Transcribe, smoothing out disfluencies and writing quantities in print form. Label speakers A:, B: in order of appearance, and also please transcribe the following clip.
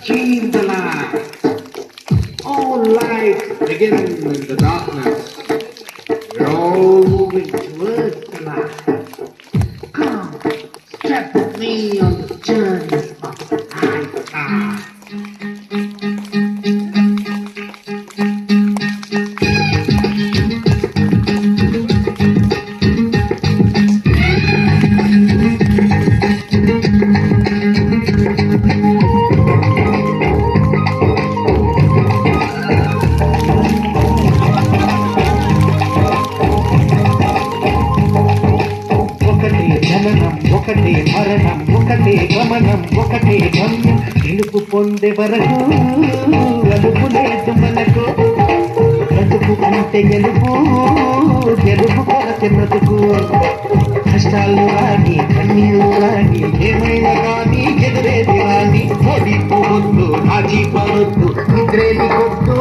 A: Change the light. All light begins in the darkness. We're all moving towards the light. Come, step with me on the journey of the night.
B: ఒకటే మరణం ఒకటే గమనం ఒకటే గమ్యం గెలుపు పొందే వరకు అలుపు లేదు మనకు బ్రతుకు అంటే గెలుపు గెలుపు కొరతే బ్రతుకు కష్టాలు రాని కన్నీళ్ళు రాని ఏమైనా కానీ ఎదురేది రాని ఓడిపోవద్దు రాజీ పడొద్దు నిద్రేది కొద్దు